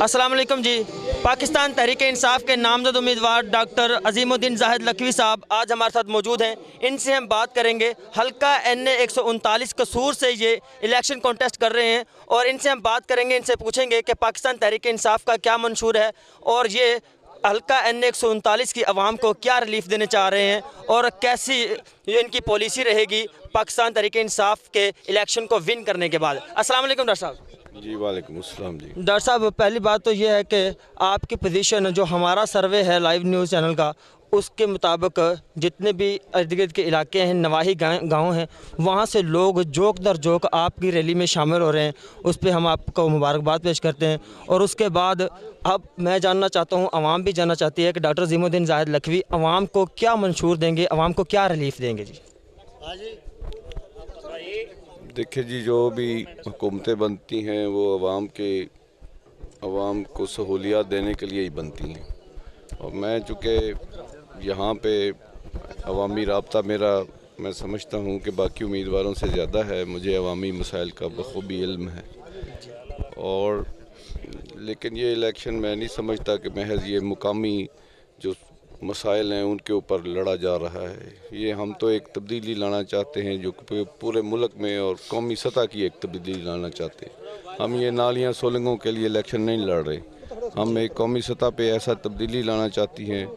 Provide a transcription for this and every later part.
अस्सलाम वालेकुम जी। पाकिस्तान तहरीक इंसाफ के नामजद उम्मीदवार डॉक्टर अजीमुद्दीन जाहिद लखवी साहब आज हमारे साथ मौजूद हैं। इनसे हम बात करेंगे। हल्का NA 139 कसूर से ये इलेक्शन कॉन्टेस्ट कर रहे हैं और इनसे हम बात करेंगे, इनसे पूछेंगे कि पाकिस्तान तहरीक इंसाफ का क्या मंशूर है और ये हल्का NA 139 की आवाम को क्या रिलीफ देने चाह रहे हैं और कैसी इनकी पॉलिसी रहेगी पाकिस्तान तहरीक इंसाफ के इलेक्शन को विन करने के बाद। अस्सलाम वालेकुम डॉक्टर साहब। जी वालेकुम अस्सलाम जी। डॉक्टर साहब, पहली बात तो ये है कि आपकी पोजीशन जो हमारा सर्वे है लाइव न्यूज़ चैनल का, उसके मुताबिक जितने भी इर्द गिर्द के इलाके हैं, नवाही गांव हैं, वहाँ से लोग जोक दर जोक आपकी रैली में शामिल हो रहे हैं। उस पर हम आपको मुबारकबाद पेश करते हैं। और उसके बाद अब मैं जानना चाहता हूँ, आवाम भी जानना चाहती है कि डॉक्टर अजीमुद्दीन जाहिद लखवी आवाम को क्या मंशूर देंगे, आवाम को क्या रिलीफ देंगे जी। देखिए जी, जो भी हुकूमतें बनती हैं वो आवाम को सहूलियात देने के लिए ही बनती हैं। और मैं चूँकि यहाँ पे अवामी राब्ता मेरा, मैं समझता हूँ कि बाकी उम्मीदवारों से ज़्यादा है। मुझे अवामी मसाइल का बखूबी इल्म है। और लेकिन ये इलेक्शन मैं नहीं समझता कि महज ये मुकामी जो मसाइल हैं उनके ऊपर लड़ा जा रहा है। ये हम तो एक तब्दीली लाना चाहते हैं जो पूरे मुल्क में और कौमी सतह की एक तब्दीली लाना चाहते हैं। हम ये नालियाँ सोलंगों के लिए इलेक्शन नहीं लड़ रहे। हम एक कौमी सतह पे ऐसा तब्दीली लाना चाहती हैं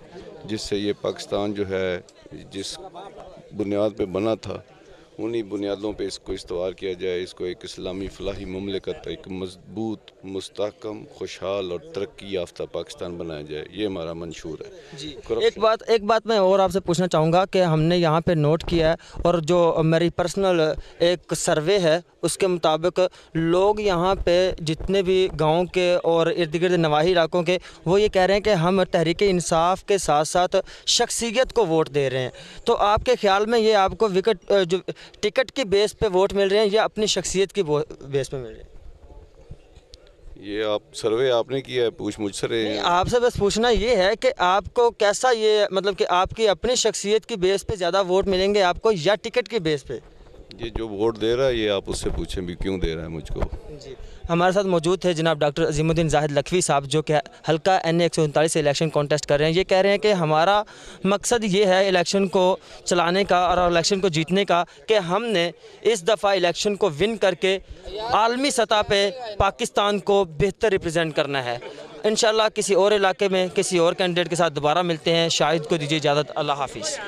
जिससे ये पाकिस्तान जो है जिस बुनियाद पे बना था उन्हीं बुनियादों पे इसको इस्तवार किया जाए। इसको एक इस्लामी फलाही मुमलिकत, एक मजबूत, मुस्तहकम, खुशहाल और तरक्की याफ्ता पाकिस्तान बनाया जाए। ये हमारा मंशूर है जी। एक बात मैं और आपसे पूछना चाहूँगा कि हमने यहाँ पे नोट किया है और जो मेरी पर्सनल एक सर्वे है उसके मुताबिक लोग यहाँ पे जितने भी गाँव के और इर्द गिर्द नवाही इलाकों के, वो ये कह रहे हैं कि हम तहरीक इंसाफ के साथ साथ शख्सियत को वोट दे रहे हैं। तो आपके ख्याल में ये आपको जो टिकट की बेस पे वोट मिल रहे हैं या अपनी शख्सियत की बेस पे मिल रहे हैं? ये आप सर्वे आपने किया है, पूछ मुझसे रहे हैं। आपसे बस पूछना ये है कि आपको कैसा, ये मतलब कि आपकी अपनी शख्सियत की बेस पे ज़्यादा वोट मिलेंगे आपको या टिकट की बेस पे? ये जो वोट दे रहा है ये आप उससे पूछें भी क्यों दे रहा है मुझको जी। हमारे साथ मौजूद थे जनाब डॉक्टर अजीमुद्दीन जाहिद लखवी साहब, जो कि हल्का NA 139 से इलेक्शन कॉन्टेस्ट कर रहे हैं। ये कह रहे हैं कि हमारा मकसद ये है इलेक्शन को चलाने का और इलेक्शन को जीतने का कि हमने इस दफ़ा इलेक्शन को विन करके आलमी सतह पे पाकिस्तान को बेहतर रिप्रेजेंट करना है। इंशाल्लाह किसी और इलाके में किसी और कैंडिडेट के साथ दोबारा मिलते हैं। शाहिद को दीजिए इजाज़त। अल्लाह हाफिज़।